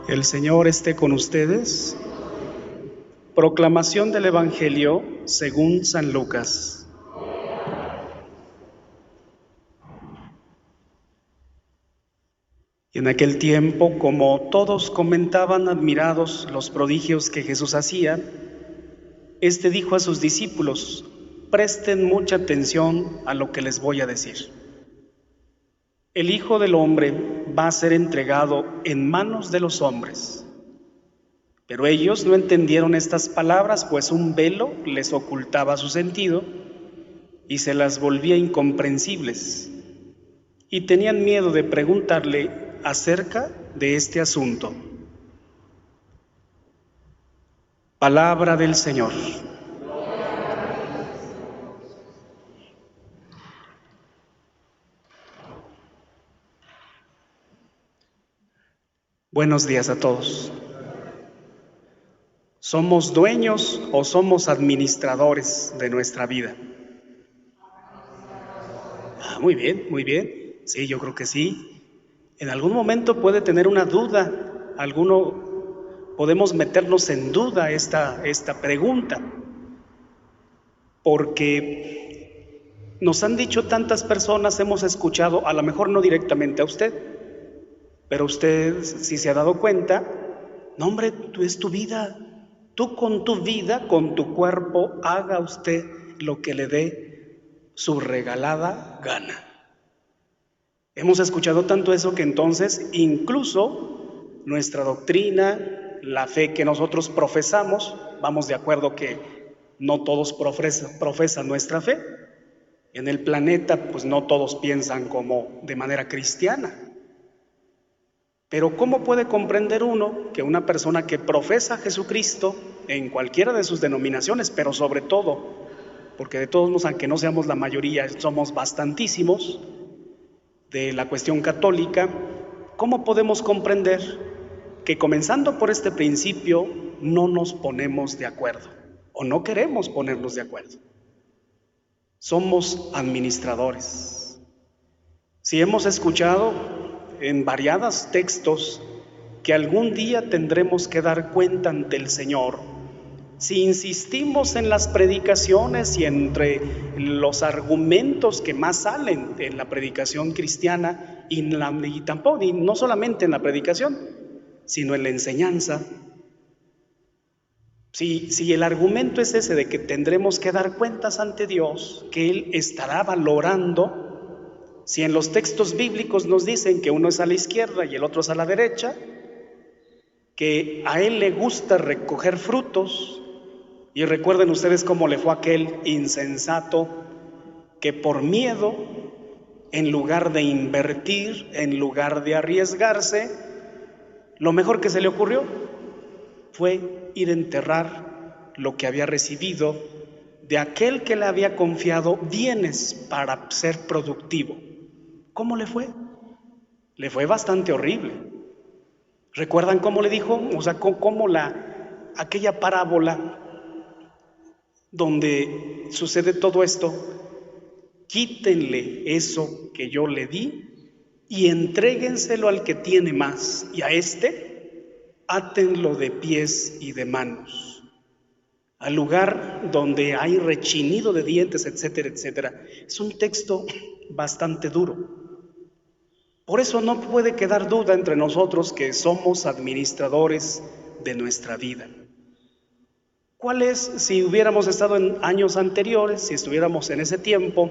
El Señor esté con ustedes. Proclamación del Evangelio según San Lucas. Y en aquel tiempo, como todos comentaban admirados los prodigios que Jesús hacía, éste dijo a sus discípulos: presten mucha atención a lo que les voy a decir. El Hijo del Hombre va a ser entregado en manos de los hombres. Pero ellos no entendieron estas palabras, pues un velo les ocultaba su sentido y se las volvía incomprensibles, y tenían miedo de preguntarle acerca de este asunto. Palabra del Señor. Buenos días a todos. ¿Somos dueños o somos administradores de nuestra vida? Muy bien, muy bien. Sí, yo creo que sí. En algún momento puede tener una duda, podemos meternos en duda esta pregunta, porque nos han dicho tantas personas, hemos escuchado, a lo mejor no directamente a usted, pero usted si se ha dado cuenta, no hombre, es tu vida, tú con tu vida, con tu cuerpo, haga usted lo que le dé su regalada gana. Hemos escuchado tanto eso que entonces incluso nuestra doctrina, la fe que nosotros profesamos, vamos de acuerdo que no todos profesan nuestra fe. En el planeta pues no todos piensan como de manera cristiana. Pero ¿cómo puede comprender uno que una persona que profesa a Jesucristo en cualquiera de sus denominaciones, pero sobre todo, porque de todos modos, aunque no seamos la mayoría, somos bastantísimos, de la cuestión católica, ¿cómo podemos comprender que comenzando por este principio no nos ponemos de acuerdo o no queremos ponernos de acuerdo? Somos administradores. Si hemos escuchado en variados textos que algún día tendremos que dar cuenta ante el Señor, si insistimos en las predicaciones y entre los argumentos que más salen en la predicación cristiana y no solamente en la predicación, sino en la enseñanza, si el argumento es ese de que tendremos que dar cuentas ante Dios, que Él estará valorando, si en los textos bíblicos nos dicen que uno es a la izquierda y el otro es a la derecha, que a Él le gusta recoger frutos. Y recuerden ustedes cómo le fue a aquel insensato que por miedo, en lugar de invertir, en lugar de arriesgarse, lo mejor que se le ocurrió fue ir a enterrar lo que había recibido de aquel que le había confiado bienes para ser productivo. ¿Cómo le fue? Le fue bastante horrible. ¿Recuerdan cómo le dijo? O sea, cómo aquella parábola donde sucede todo esto: quítenle eso que yo le di y entréguenselo al que tiene más, y a este átenlo de pies y de manos, al lugar donde hay rechinido de dientes, etcétera, etcétera. Es un texto bastante duro. Por eso no puede quedar duda entre nosotros que somos administradores de nuestra vida. ¿Cuál es, si hubiéramos estado en años anteriores, si estuviéramos en ese tiempo,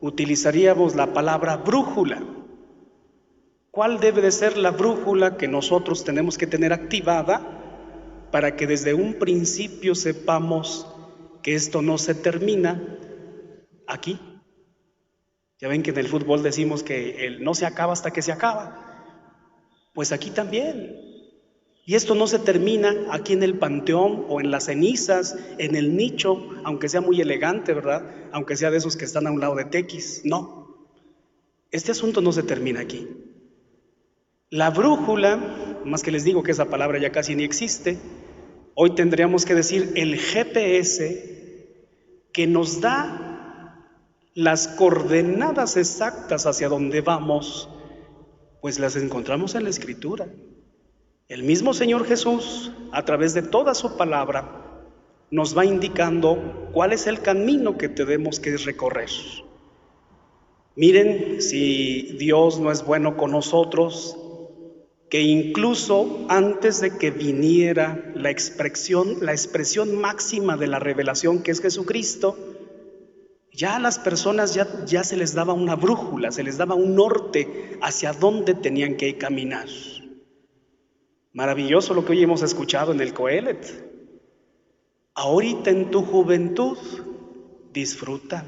utilizaríamos la palabra brújula? ¿Cuál debe de ser la brújula que nosotros tenemos que tener activada para que desde un principio sepamos que esto no se termina aquí? Ya ven que en el fútbol decimos que el no se acaba hasta que se acaba. Pues aquí también. Y esto no se termina aquí en el panteón o en las cenizas, en el nicho, aunque sea muy elegante, ¿verdad? Aunque sea de esos que están a un lado de Tequis. No, este asunto no se termina aquí. La brújula, más que les digo que esa palabra ya casi ni existe, hoy tendríamos que decir el GPS que nos da las coordenadas exactas hacia donde vamos, pues las encontramos en la Escritura. El mismo Señor Jesús, a través de toda su palabra, nos va indicando cuál es el camino que tenemos que recorrer. Miren, si Dios no es bueno con nosotros, que incluso antes de que viniera la expresión máxima de la revelación, que es Jesucristo, ya a las personas ya se les daba una brújula, se les daba un norte hacia dónde tenían que caminar. Maravilloso lo que hoy hemos escuchado en el Coelet. Ahorita en tu juventud, disfruta.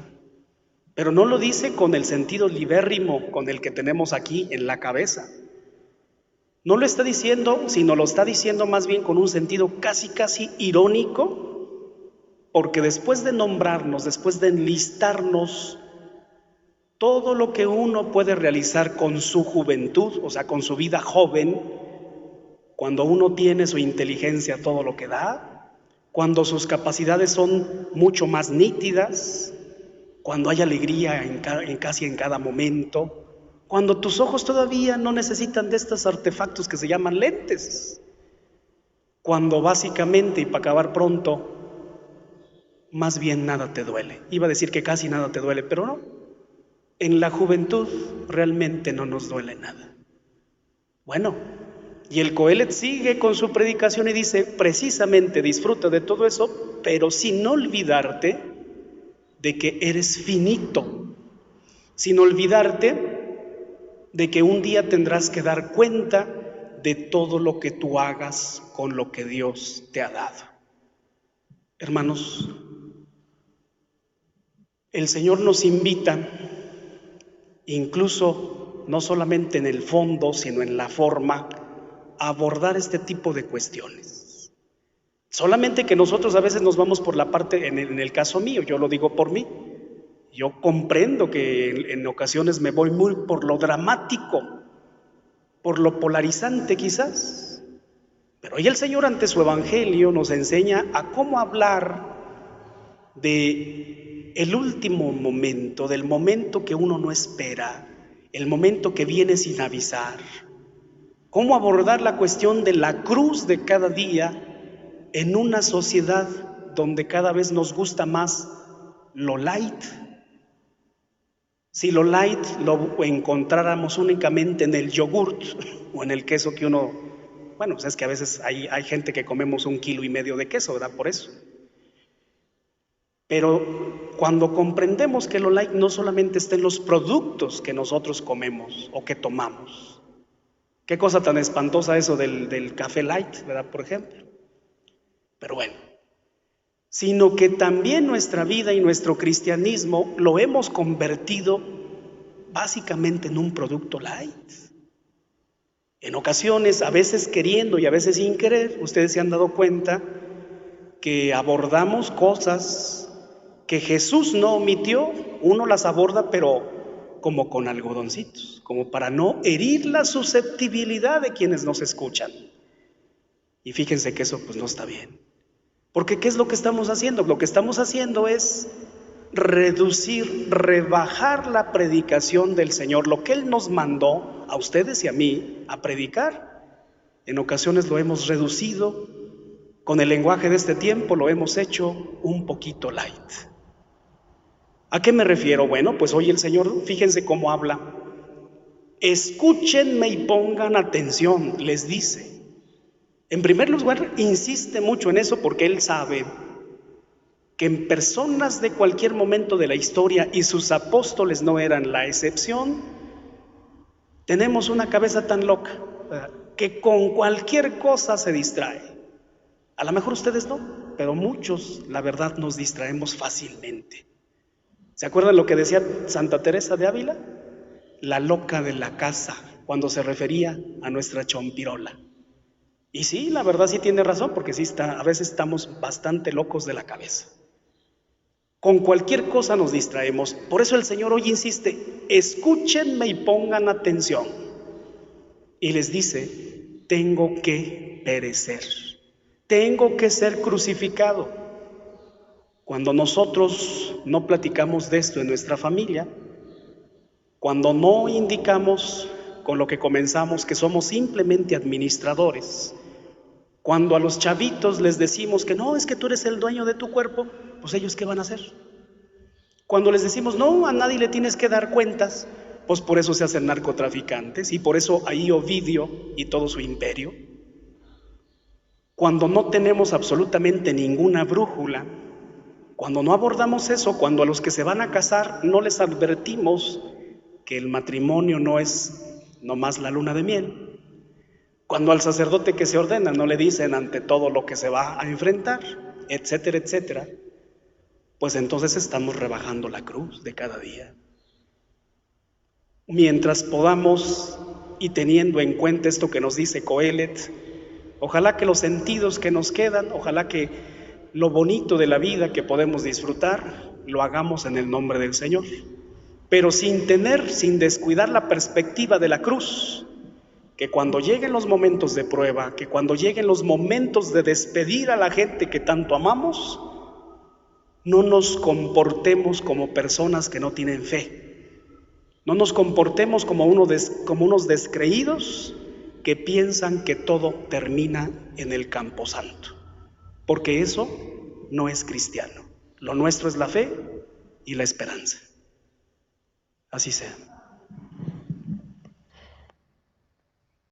Pero no lo dice con el sentido libérrimo con el que tenemos aquí en la cabeza. No lo está diciendo, sino lo está diciendo más bien con un sentido casi irónico, porque después de nombrarnos, después de enlistarnos todo lo que uno puede realizar con su juventud, o sea, con su vida joven, cuando uno tiene su inteligencia todo lo que da, cuando sus capacidades son mucho más nítidas, cuando hay alegría casi en cada momento, cuando tus ojos todavía no necesitan de estos artefactos que se llaman lentes, cuando básicamente, y para acabar pronto, más bien nada te duele. Iba a decir que casi nada te duele, pero no. En la juventud realmente no nos duele nada. Bueno, y el Coelet sigue con su predicación y dice, precisamente disfruta de todo eso, pero sin olvidarte de que eres finito, sin olvidarte de que un día tendrás que dar cuenta de todo lo que tú hagas con lo que Dios te ha dado. Hermanos, el Señor nos invita, incluso no solamente en el fondo, sino en la forma, a abordar este tipo de cuestiones. Solamente que nosotros a veces nos vamos por la parte, en el caso mío, yo lo digo por mí, yo comprendo que en ocasiones me voy muy por lo dramático, por lo polarizante quizás, pero hoy el Señor ante su evangelio nos enseña a cómo hablar de el último momento, del momento que uno no espera, el momento que viene sin avisar, cómo abordar la cuestión de la cruz de cada día en una sociedad donde cada vez nos gusta más lo light. Si lo light lo encontráramos únicamente en el yogurt o en el queso que uno, bueno, pues es que a veces hay gente que comemos 1,5 kilos de queso, ¿verdad? Por eso. Pero cuando comprendemos que lo light no solamente está en los productos que nosotros comemos o que tomamos, qué cosa tan espantosa eso del café light, ¿verdad? Por ejemplo. Pero bueno, sino que también nuestra vida y nuestro cristianismo lo hemos convertido básicamente en un producto light. En ocasiones, a veces queriendo y a veces sin querer, ustedes se han dado cuenta que abordamos cosas que Jesús no omitió, uno las aborda pero como con algodoncitos, como para no herir la susceptibilidad de quienes nos escuchan. Y fíjense que eso pues no está bien. Porque ¿qué es lo que estamos haciendo? Lo que estamos haciendo es reducir, rebajar la predicación del Señor, lo que Él nos mandó a ustedes y a mí a predicar. En ocasiones lo hemos reducido, con el lenguaje de este tiempo lo hemos hecho un poquito light. ¿A qué me refiero? Bueno, pues hoy el Señor, fíjense cómo habla. Escúchenme y pongan atención, les dice. En primer lugar, insiste mucho en eso porque Él sabe que en personas de cualquier momento de la historia, y sus apóstoles no eran la excepción, tenemos una cabeza tan loca que con cualquier cosa se distrae. A lo mejor ustedes no, pero muchos, la verdad, nos distraemos fácilmente. ¿Se acuerdan lo que decía Santa Teresa de Ávila? La loca de la casa, cuando se refería a nuestra chompirola. Y sí, la verdad sí tiene razón, porque sí a veces estamos bastante locos de la cabeza. Con cualquier cosa nos distraemos. Por eso el Señor hoy insiste, escúchenme y pongan atención. Y les dice, tengo que perecer, tengo que ser crucificado. Cuando nosotros no platicamos de esto en nuestra familia, cuando no indicamos con lo que comenzamos, que somos simplemente administradores. Cuando a los chavitos les decimos que no, es que tú eres el dueño de tu cuerpo, pues ellos ¿qué van a hacer? Cuando les decimos no, a nadie le tienes que dar cuentas, pues por eso se hacen narcotraficantes y por eso ahí Ovidio y todo su imperio. Cuando no tenemos absolutamente ninguna brújula, cuando no abordamos eso, cuando a los que se van a casar no les advertimos que el matrimonio no es nomás la luna de miel, cuando al sacerdote que se ordena no le dicen ante todo lo que se va a enfrentar, etcétera, etcétera, pues entonces estamos rebajando la cruz de cada día. Mientras podamos, y teniendo en cuenta esto que nos dice Coelet, ojalá que los sentidos que nos quedan, ojalá que lo bonito de la vida que podemos disfrutar, lo hagamos en el nombre del Señor, pero sin descuidar la perspectiva de la cruz, que cuando lleguen los momentos de prueba, que cuando lleguen los momentos de despedir a la gente que tanto amamos, no nos comportemos como personas que no tienen fe, no nos comportemos como unos descreídos que piensan que todo termina en el camposanto, porque eso no es cristiano. Lo nuestro es la fe y la esperanza. Así sea.